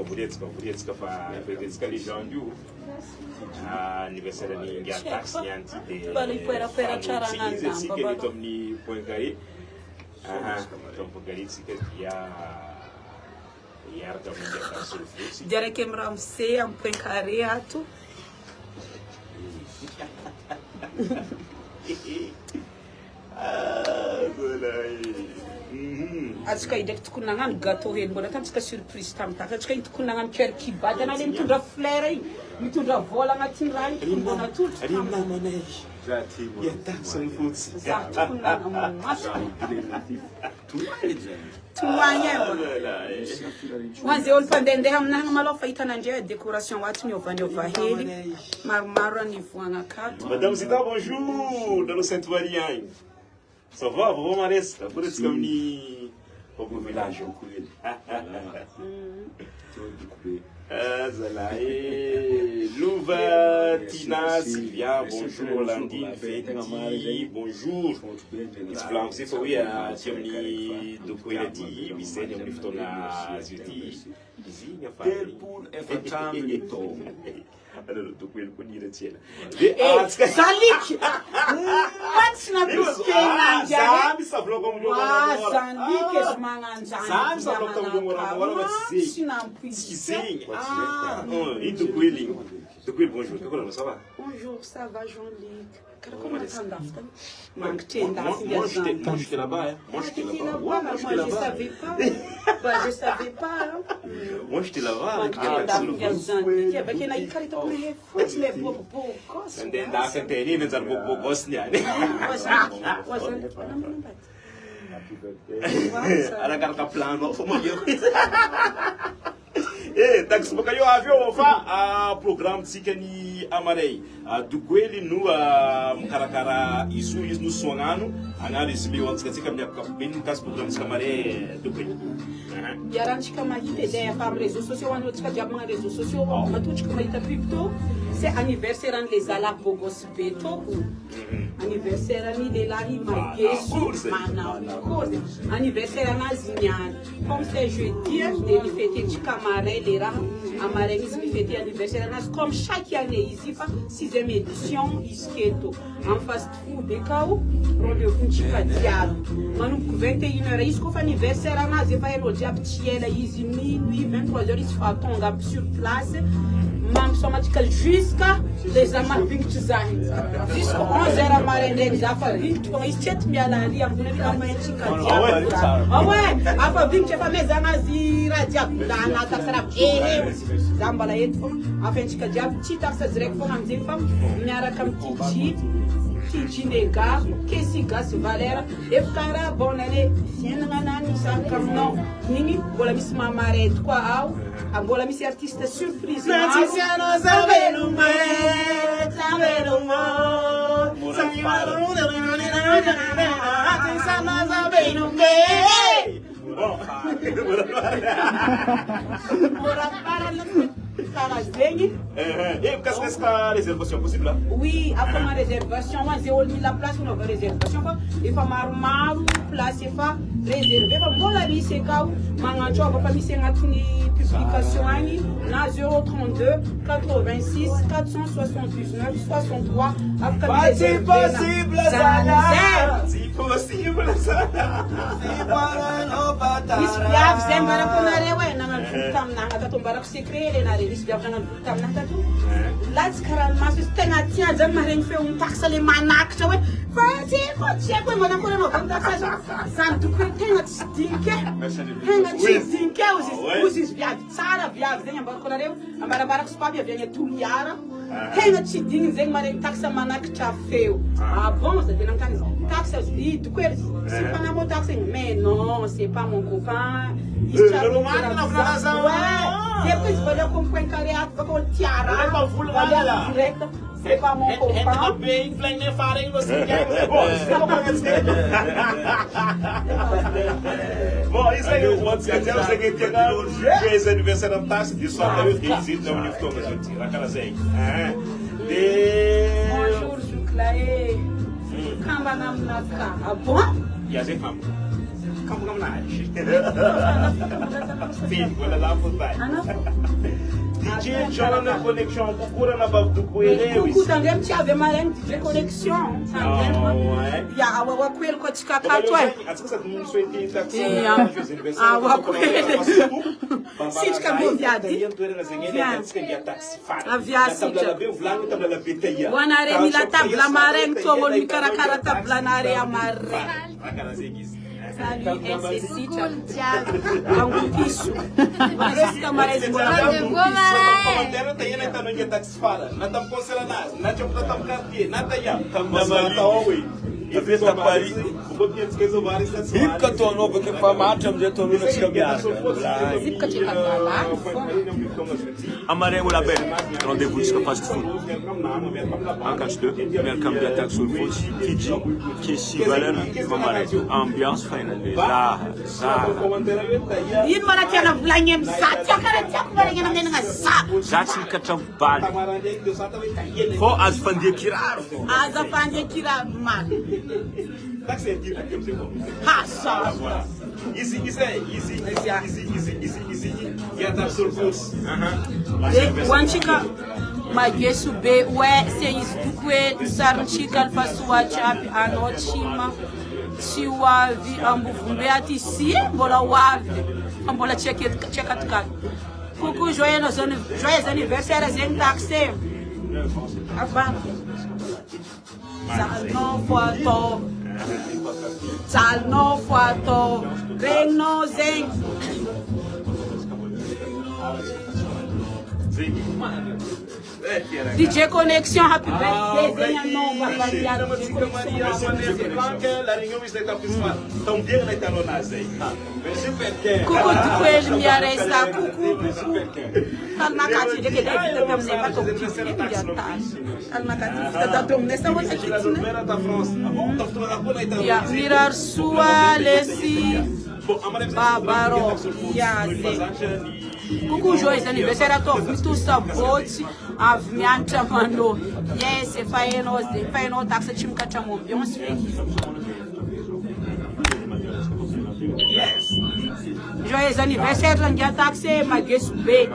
Buretska fa Buretska legendu. Anniversaire ni ngia taxi anti de. Bali pera charana namba. Bali tomni Poincare. Tom Poincare sika ya Jare kemra mse am Poincare atu. Atsika idek tukunangan gato hen bona tatsika surprise tamta atsika tukunangan kerki badana le mitundra flare mitundra vola agnatin'ny raha iny bona tolo ari mamanay zati ya taxi fotsy Wanze ol pandendeha aminahagna malao fa hitanandre décoration waty miovaniova hely maromaro anivoagna akato. Madame Zita, bonjour dans le Sainte-Marie. Ça va, vous m'arrêtez. Vous êtes comme ni au village au courrier. Louva, Tina, Sylvia, bonjour, Landine, Feti, bonjour. C'est pour oui, à Tiamni, Dokoyati, Vicente, Mliftona, Zuti. Alors, tu peux le dire, tiens. Salik! What's not this thing? Sabe, sabe logo como jogar. Salik is manganzani. Sabe, sabe logo como jogar. Sim. E tu coelho? Tu coelho, bonjour. Comment ça va? Bonjour, ça va, Jean-Luc. Comment est-ce que Moi, j'étais là-bas, hein. Moi, je savais pas. Je savais pas. Moi, j'étais là-bas. Taxi bokayo avyo fa programme sikani amarei dukweli nu mkarakara isu no sonano ana recebi o antsika miaka bin kas programme sikamare dukweli Yaranchi kama ideia para réseaux sociaux on tika diabo na réseaux sociaux matuti kama ita crypto c'est anniversaire an les ala bogos beto anniversaire ni de la magesu mana cause anniversaire na zinyani comme c'est jeudi de fêter tikamare lera amarei mi fêter anniversaire nas comme chaque année ici fa 6e édition isketo en fast food de cao rendez-vous tika diabo manu 21h isco fa anniversaire na ze fa diabo tiela ici minuit 23h is fa tonga sur place mam somatically jusqu'à les amas 20 zahin jusqu'à 11h amarei za fa 20 ko is chet mi ala ri am kuna amanhã tika diabo ouais apa 20 fa meza nazira diabo dana ka sara zambala yetu afin tika diabo tita sa direct fo amzeng fa miaraka amtiji nega que esse gás valera e ficará bom né sendo nani sabe como não ninguém bola me se mamareto com a bola me se artista surpresa notícia não sabe no mar sabe no mar atenção não sabe no mar bora para Qu'est-ce que c'est la réservation possible là? Oui, après ma réservation, moi j'ai mis la place pour la réservation. Il faut marmar place, il faut réserver. Bon la vie c'est quand mangancho va pas misser ngatuni publication ani na 032 86 479 63 après c'est possible ça. C'est possible ça. C'est pas no patara. Isbiab zembara konare we na mfutam na ngatombara kusekre na isbiab na mfutam na tatu. Let's karan mas tenga tia jamare fe taxa le manak chawe. Fati ko chekwe mona ko no taxa. Santu ko tenga stinke. Tenga stinke os isbiab sara biab zenha bar konare ambara bara kuspabi vyenye tuliara. Tenga chidingi zenha mare taxa manak cha feu. Ah bon, ça vient en taxa du quoi c'est pas mon taxa mais non, c'est pas mon copain. Depois vai eu comprar em careado para com tiara. C'est pas mon copain. Bon, isso aí eu vou dizer, eu sei que fez aniversário da taxa de só eu visito da Unifton, a gente lá cara zen. Bonjour, Juclaé. Kamba namnaka. Ah bon? Ya zen kamba. Campo Gamunage. Filho, olha lá por baixo. DJ John na conexão, procura na base do coelho. Kuku também tinha ver marém de conexão. Ya, awa coelho com tika katwa. Awa coelho. Sim, cabelo viado. A viagem. Wanare mila tabla marém, tomo mi cara tabla nare amaré. Salut, SSI, Angupicho. Mas esse camarada é Zipka to novo que famata, onde to no escabiar. Zipka tinha lá. Amarelo la belle. Rendez-vous jusqu'à fast food. En catch 2, welcome to attack sur food. Fiji, Kishi, Valérie, Amarelo. Ambiance finally. Là. Yin mana tiana blanyem sa tia cara tia ko bare ngena ngena sa. Zatin katrampal. Fo as fandie kirar. As afanye kira man. Hasa. Easy. Get up sur force. Wanchika magesu be we se isdukwe sarnchika alfaswa chapi anochima chiwavi ambuvumbe ati si mbola wavi mbola cheka tukani kuku joyeux anniversaire zen taxe avant Salno foto Regno zen DJ Connexion, happy birthday, Coucou du coelho, me arresta, coucou. Calma, Cati, de que deve ter um negócio de calma, Cati, tá tão nessa outra aqui, né? Mirar sua, Lessi, Barbaro, Yaze. Coucou, joyeux anniversaire à toi, tout ça, bote, aviante, mano. Yes, c'est faino, taxa, chimka, chamo, bien, Yes. Joyeux anniversaire, Rangia taxe, Magues B.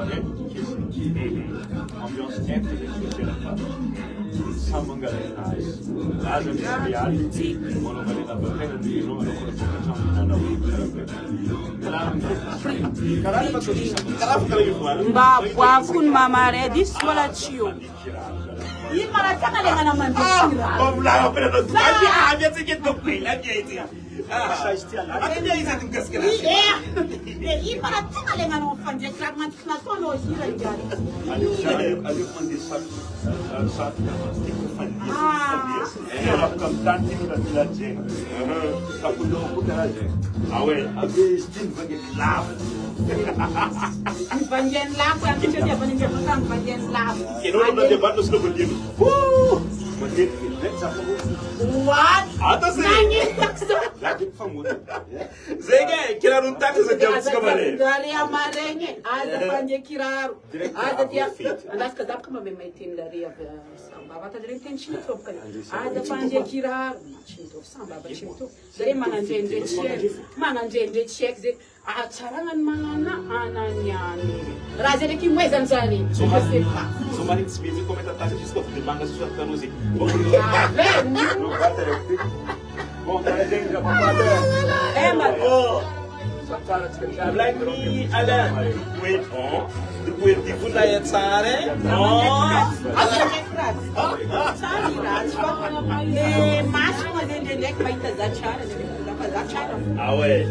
Mbabwa kun mamare dis wala chiyo. Yi mara taka lenga na mandikira. Vamos lá, operador. A minha seguinte do bem, a minha ideia. A minha ideia de casqueira. Yi mara taka lenga na ofanje kragmat na tono hira jari. Ali quando sabe ela cantante da vilazinha. Tá com o garagem. Ah ouais. A vez tem vague clave. Banjen lap kan kita dia banjen kan banjen lap. Que não dá debate no seu bandido. What? Ata se. Nani taxa. Lá tem famoso. Zega, kira um táxi de Deus que vale. Dari amarenye, ada banje kiraru. Ada dia. Andas ka dap kama mai tin dari samba bata dari ten chinto top kan. Ada banje kiraru. Chinto samba ba chinto. Dari mana nje check ze. Acharangan manana ananyani. Raja de ki mweza nzani. So mari despede comenta taxa de desconto de manga sua canuzi. Bom, tá a gente já papada. É, mano. Like me, Alan. Wait, depois de bunda é tsare. Ah ouais.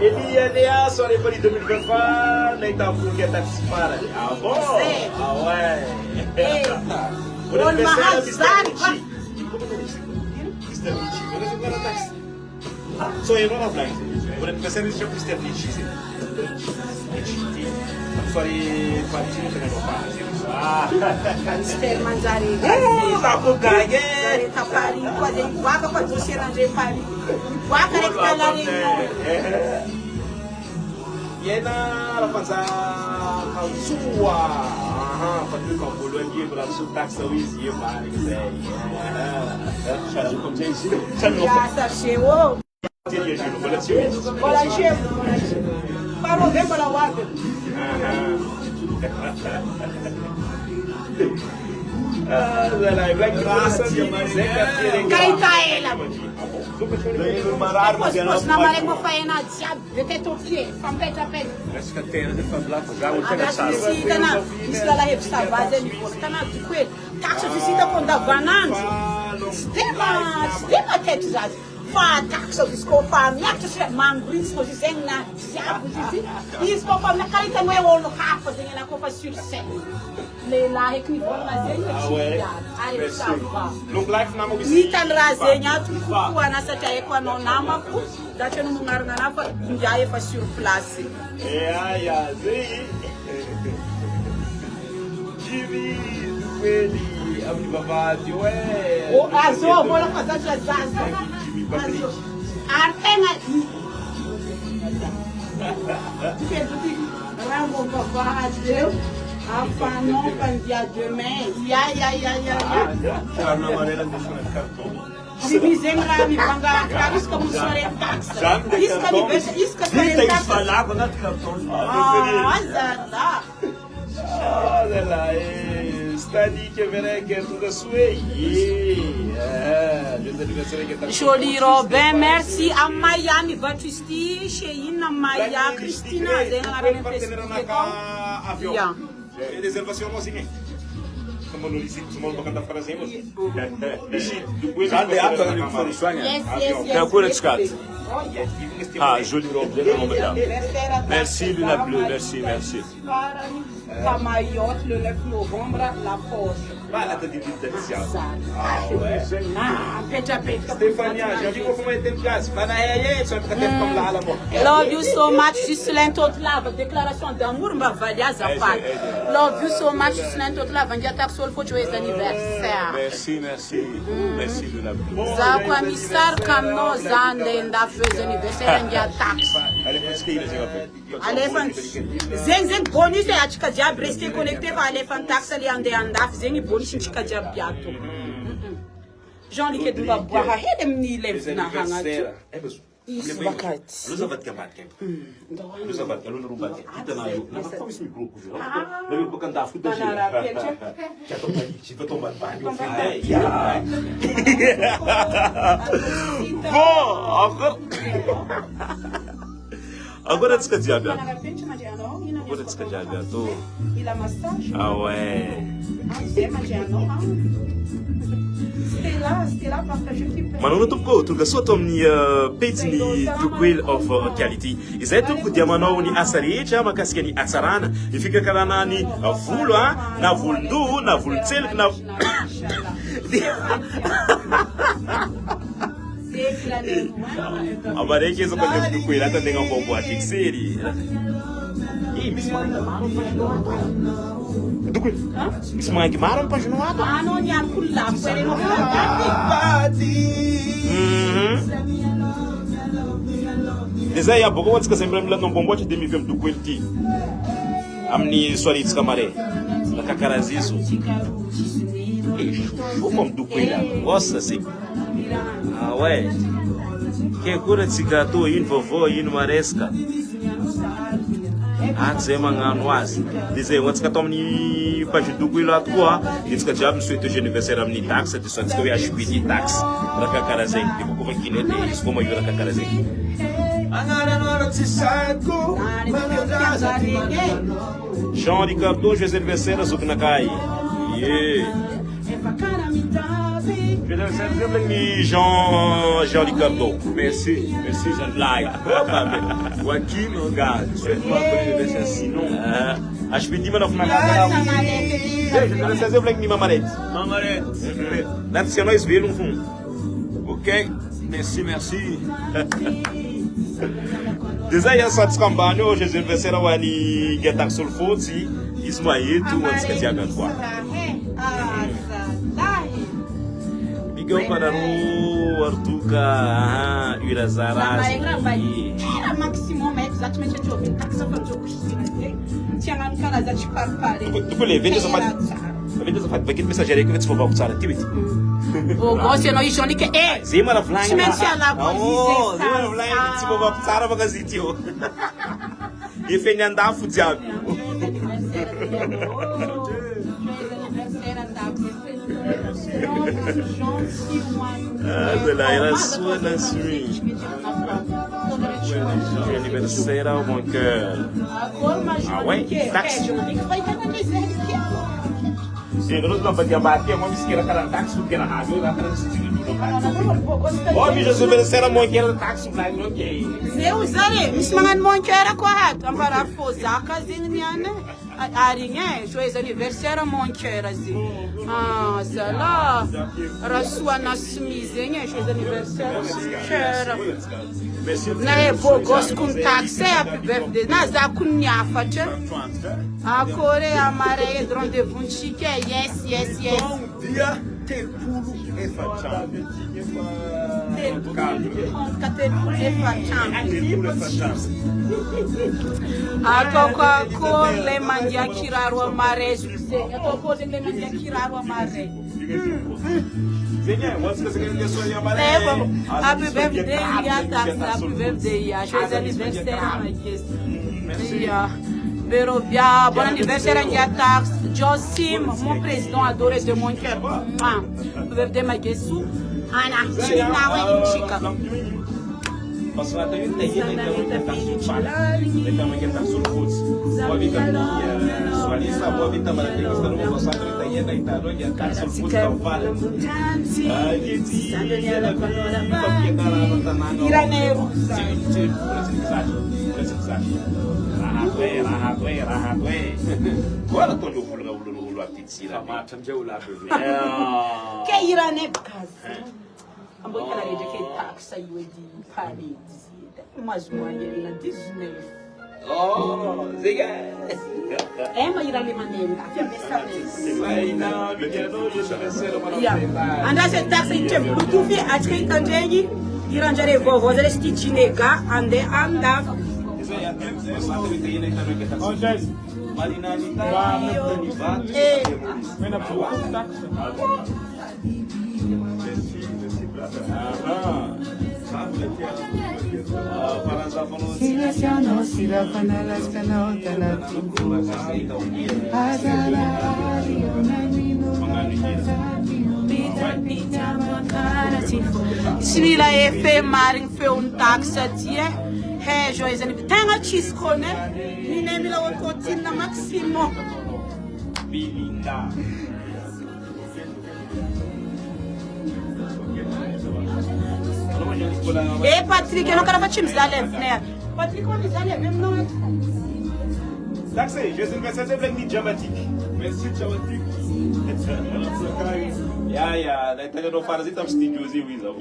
Ele ia só para 2024, nem tá por que tá se para. Ah bom. Ah ouais. Olha Mr. Michi, eu não quero táxi. Só eu não ablai. Por pensar nisso, Mr. Michi. Fare parigi non tengo Mister mangiare. La cogaghe. Tapari, quasi guaca qua tu si range pari. Guaca che la Yena la fanza sua. Aha, fatu com bolo aqui para o taxa wizi mari sei. Chama como diz? Já chegou. Voilà, chef. Parole, vem para o água. Caita ela. Depois na maré uma faena diabo, vê que toque, fam peta peta. Acho que a terra de falar já o Abraço visita na, isso lá revista base ele volta na tuque. Taxa visita quando dá vanante. Sistema tetizado. Fa taxa viscopa, minha que se mangris no dizem na diabo dizem. Isso copa na caita não é o no capa, tem na copa sur scène. Lá é que vão fazer isso. Aí salva. Long life na mo Nitan razenya tu kuwa na sa taye kwa no nama ku da chenu mungar na fa njaye fa sur place. Aya, zei. Jimmy, kweli, abni babati we. O azo bola faza zaza. Artenga. Rambo babati. Enfin non, pas dia demain. Ya. Tirar na amarela deixou no cartão. Se dizem lá me pagar a isso como sore taxa. Isso que Tem que taxa. falar com o cartão. Azada. Olha lá, está ali que verá que é tudo suei. Joli Robin, merci à Maya, mi Batusti, Cheina Maya, Christina, avião. Reservação mozinha. Como no licito, como no cantar para cima. Já de ato ali que foi sonha. Yes. Tem cura de escada. Ah, Julie Robin, não me dá. Merci Luna Bleu, merci. Para Mayotte, le 9 novembre, la Porsche. Vai de distancial. Peta. Stefania, já vi como é tempo gás. Vai na só fica tempo como lá, amor. Love you so much, Juscelin Totlava. Déclaration d'amour, ma valia Zafal. Love you so much, Juscelin Totlava. On dit à sol faut joyeux anniversaire. Merci Luna Bleu. Zakwa misar kamno zande nda fez anniversaire ndia tax. Alefant. Zeng bonus e achika diab rester connecté va alefant tax ali ande andaf zeng bonus chika diab biato. Jean-Luc Edouba boire hedem ni lev na hangatu. Isso bakati. Lusa vai ter marca. Lusa vai ter rubat. Kita na eu. Na fome me grupo, viu? Eu vou cantar fruta de. Já tô aí, vou tomar banho. Agora descajaga. Agora descajaga. Tô. Il a massage. Ah ouais. Stella partage qui Manuna tuko tuka soto mni page ni tukwil of quality. Izay tuko dia manao ni asarehetra makasika ni atsarana. Ifika karana ni volo na volondoha na volontseliky na amareke izo kwa tukwil hata ndenga mbombo atikiseri. Misy mga gimara mpagnanoato. Ano niyan kula pwede mo Deja ya boko wantsika zay mbola milanao mbomboatra dia mivy amin'ny doko ty amin'ny soaritsika mare nakakaraha izo fomba amin'ny doko ely osa zay ouais ke kora tsika to ino vaovao ino maresaka aty zay magnano azy dia zay wantsika atao amin'ny page doko ilo ato koa dia tsika jiaby misouhaité joyeux anniversaire amin'ny taxe dia soantsika hoe HBD taxe raha kakaraha zay dia kokofa kiny dia izy koa mahio raha kakaraha zay Jean Ricardo, joyeux anniversaire Zokinakay. Jean Ricardo. Merci Jean Like. Joaquim Gad, souhaite-moi un bon anniversaire sinon. HBD manof na anniversaire vlek ni Mamarete. Lá se nós ver no fundo. Ok, merci. Deja ya só descambane hoje anniversaire wani getak sul fozi Ismaeto wantsika jiaby any koa. Miguel Panaro Artuka Urazara. maximum exatamente a jovem taxa para jogo tinha lá no canal da Chiparpare. Tu pode ver essa parte. Vai que mensageria que vai te falar com Sara, Beau gosse ianao izy zao ke Zay mana volagny. Tsy maintsy alako Oh, izy zay mana volagny tsy mbô tsara baka izy teo. Efa ny andafo jiaby. Anniversaire au bon cœur. Ah ouais, taxe. Io non sto facendo batte, ma mi si chiede la tax su che la ha, io la oh, mi sono anniversaire au bon cœur tax su lai non che. Se usare, mi smangan mon cœur kwa hat, ampara fozaka zingniane. Arinhe, joyeux anniversaire mon cœur azi. Ah, zala. Rasua na smizenye, joyeux anniversaire mon cœur. Na beau gosse com taxe, happy birthday. Na za kunyafache. Akore amare rendez-vous chique. Yes, yes, yes. Bom dia, Tepulo e Facham. Atoka kole mandia kiraro amare. Atoka kole mandia kiraro amare. Happy birthday, happy birthday, joyeux anniversaire, my guest. Berobia, bon anniversaire à Niatax, Josim, mon président adoré de mon cœur. Happy birthday, my guest. Anna, Chinawe, Chica. Parce que la télé est I'm going to educate tax. I will be paid. Mas mãe na Disney. Oh, Ziga. Emma irá me mandar. Aí não, me quero deixar ser uma. Anda se tax em tempo. Tu vê a quem candegue irá já levar vou fazer este chinega ande anda. Isso aí é só que tem na internet que tá. Oh, Jesus. Marina ni tá. Mena pro tax. Silenciano, silafana las canota la Simila efe maring fe taxa tie. Hey, joyeux anniversaire. Tenga chisco ne. Mine mila ototina Maximo. Bilinda. E Patrick, eu não quero bater me leve, né? Patrick, eu vou leve, não é? Taxi, je suis anniversaire de Black Diabatic. Merci Diabatic. Ja, dat heb je nog vader zit op studio's hier, zo.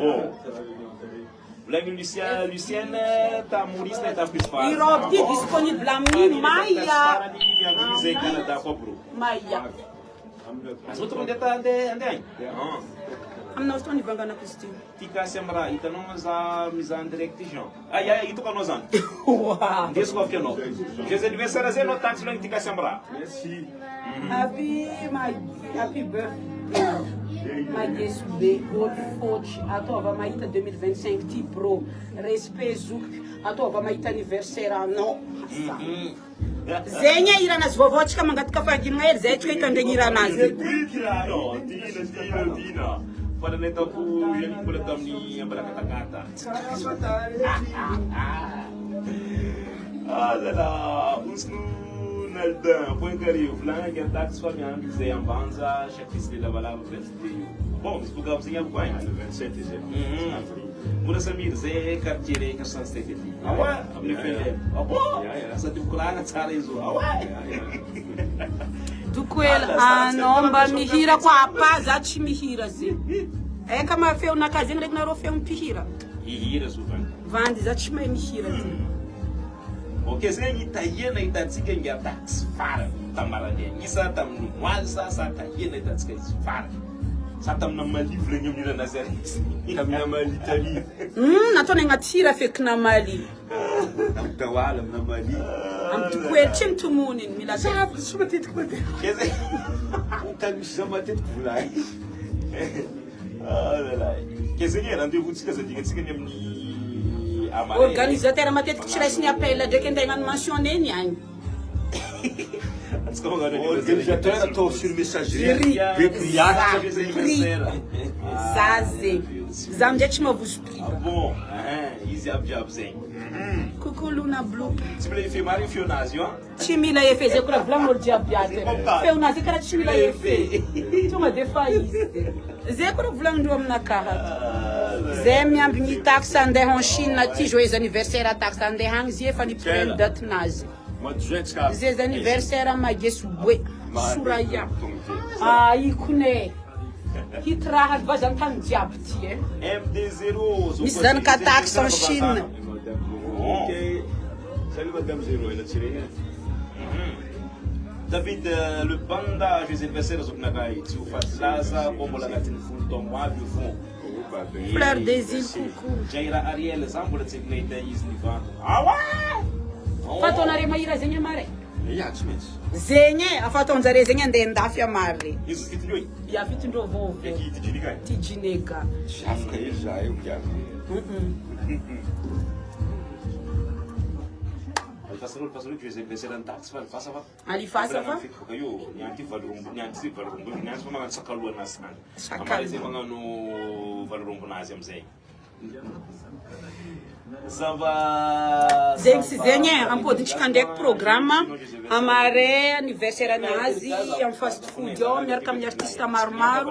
Black Lucienne, tá Maurice, tá Pisfar. Irop, disponível a mim, Maia. Maia. Mas outro mundo tá andando. I'm not only going to Christine. Tika semra, ita não mas a direct Jean. Aí tu conosco. Wow. Deus confia no. Jesus aniversário é no táxi lá em Tika semra. Merci. Happy birthday. My guest be old forte. Atova maita 2025 ti pro respeito. Atova maita aniversário não. Zenya ira nas vovós que mangatka fagina zé que também ira nas. Tina. Pada neta ku yang boleh tamni yang berkata-kata. Adalah usnu nalda point kari fulana que tax fa minha dizer em banza chefis de lavar o presidente. Bom, se puder você vai. 27 dizer. Muda samir ze cartiere que são steke. Awa, amne fele. Awa. Essa tu kulana tsara izo. Awa. Dukwela nomba mihira kwa paz ati mihira zi. É kama feu na casinha que não feu mihira. Hira suvan. Vandi ati mihira zi. Oke se italiana itatsika ngia tax fara tamarade. Isa tamnu walsa sa italiana itatsika fara. Sa tamna mali vlenyo mira nazari. Tamna mali Italie. Natona ngatira fek na mali. Tawala na mali. Am tukwel chim tumunin mila. Suma tete kwete. Keze. Tag sama tete kulai. Organisateur matetiky tsy raisiny appel ndraiky antegna mentionné niany. Organisateur atao sur messagerie Zaze. Za amindray tsy mavozo prix. Bon, izy aby jiaby zegny. Coucou Luna Blue. Tsy mila efe maro feonazy io. Tsy mila efe zay koa volan'olo jiaby aty. Feonazy karaha tsy mila efe. Tonga defa izy. Zay koa volan'indreo aminakahy. Zay miamby ny taxe andeha en Chine aty joyeux anniversaire taxe andeha agny izy efa niprendre date nazy. Joyeux anniversaire Mageso Boué. Soraya. Ikone. Hitraha vazan tany jiaby ty MD0. Misy zanaka taxe en Chine. Salut Madame Zéro, elle a tiré. David, le banda joyeux anniversaire Zoknagai. Tu fais ça, comme la gatine fou, ton moi, du fond. Fleur des îles, coucou. Jaira Ariel, ça, vous le savez, ici, ah ouais! Fatonare mahira zegny amare. Ja, tsy maintsy. Zegny afatonjare zegny andeha andafy amare. Izy fitindreo io. Ya fitindreo vovo. Tijinega. Tijinega. Tsy afaka izy za io miavy. Pasarolo joyeux anniversaire an-taxi fa lifasa fa. Alifasa fa? Boka io nianty valorombonazy fa magnano sakaloanazy nany. Sakalo. Amare zay magnano valorombonazy amizay. Zava Zegny sy zegny ampodintsika ndraiky programme amare anniversaire anazy amin'ny fast food ao miaraka amin'ny artiste maromaro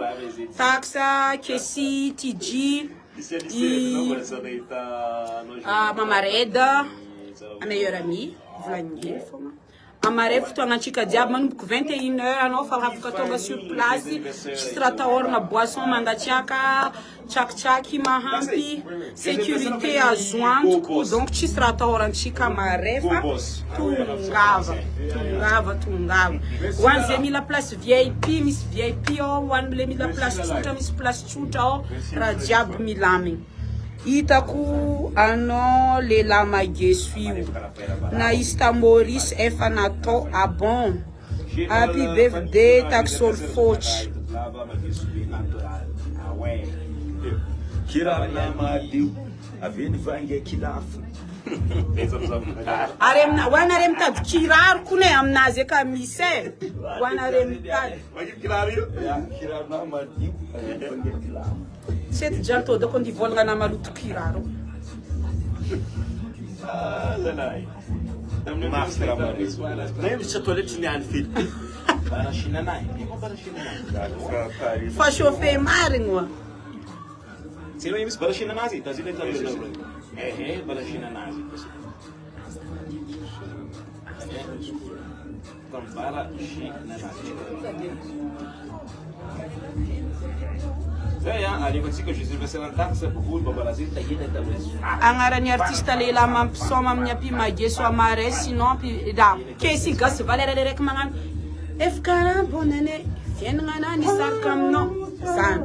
Taxa, Kesi, TG, Mama Reda, a meilleure amie, Vladimir fogna. Amare fotoagnantsika jiaby manomboka 21h anao fa afaka tonga sur place tsy raha tahorana boisson mangatsiaka tsakitsaky mahampy sécurité azo antoko donc tsisy raha tahorantsika amare fa tongava hoany zay mila place VIP misy VIP ao hoany le mila place tsotra misy place tsotra ao raha jiaby milamigny hitako anao lehilahy Mageso io na izy ta Maurice efa natao bon happy birthday taxol fotsy Kirana madio avy ny vangy kilafo. hoany are mitady kiraro kone aminazy aka misy hoany are mitady Kirana madio avy ny vangy kilafo. Sety jalo tô dako ndi volagna na maloto kiraro. Master Amarezo. nem se toilette ni an fit. Bara shinanai. Fa chauffer marigny wa. Sino yung bara shinanazi? Tazila tayo. Bara shinanazi. Bara shinanazi. Agnarany artiste lehilahy mampisoma amin'ny ampy Mageso amare sinon da Kesi gasy valera le raiky magnano efkara bonne année fiainagna ana nisaraka aminao zany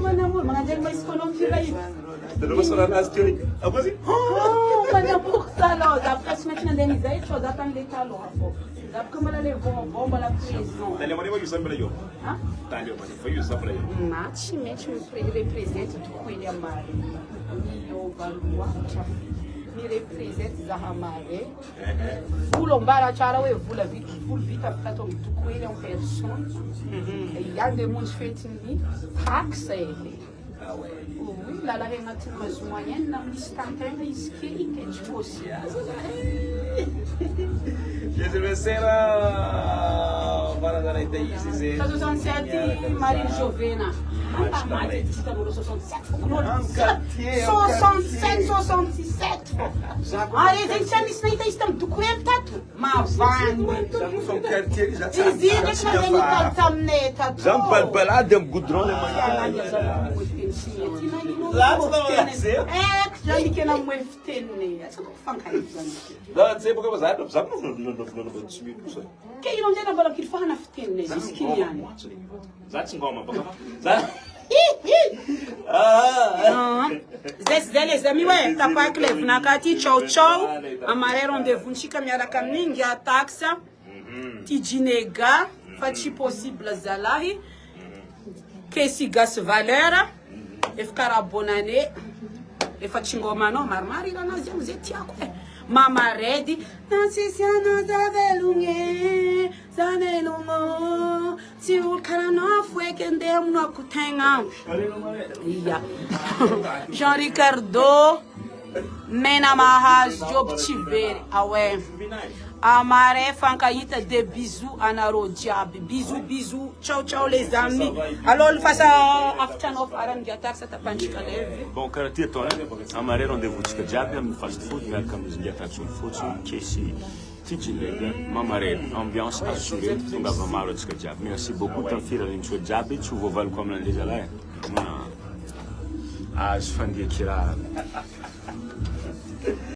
manamoro magnanjeny ma izy koa kira io manamoro talon zapaka tsy maintsy nandeha nizay tro za tany le talon fô zapaka mbala le vovô mbala présent na tsy maintsy mirepresente toko ely amare miovaloatra mirepresente zaha mare vola ambara tsara hoe vola vita afaka atao toko ely en personne andemonjy fetiny taxe ely lalahy agnatin'ny mazo moyenne misy tantegna izy keliketry possible Tato 67 Marine Jovena. Mai sta numero 67. 67. Are zay tsy anisy nahita izy tamin'ny doko hely tato. Mavangy. Izy ndraiky mandeha nitady taminay tato. Za mibalibalady amin'ny goudron le Janikena mwefitene. Atsako kufankaiza. Da sei porque você sabe no subir isso. Que eu não tenho bola que fala na fitene. Skilian. Zat ngoma baka. Zat. Zes deles da miwe tapa klef na kati chow chow. Amare rendez-vous nchika miaraka mingi ya taxa. Tijinega. Fachi possible zalahi. Kesy Gas Valeur, efa karaha bonne année, efa tsingomanao maromaro iranazy amizay tiako e. Mama Redy, nansisiana zavelogny, zanelogno, tsy olo karanao foeky andeha aminao akotegna. Ia. Jean Ricardo, Mena Mahazo, Job Chivery, ah ouais. Amare fankahita des bisous anareo jiaby. Bisous bisous. Ciao ciao les amis. Alors le face aftanao farany giatar sa tapantsika levy. Bon, karaha ty atao Amare rendez-vous tsika jiaby amin'ny fast food miaraka amin'ny giatar fotsiny kesy Tidjileg, Mama Redy, ambiance assurée, tongava maro atsika jiaby. Merci beaucoup tam'firaliny soa jiaby, tsy ho voavaliko amin'andre zalahy. Mana azo fandia kiraro.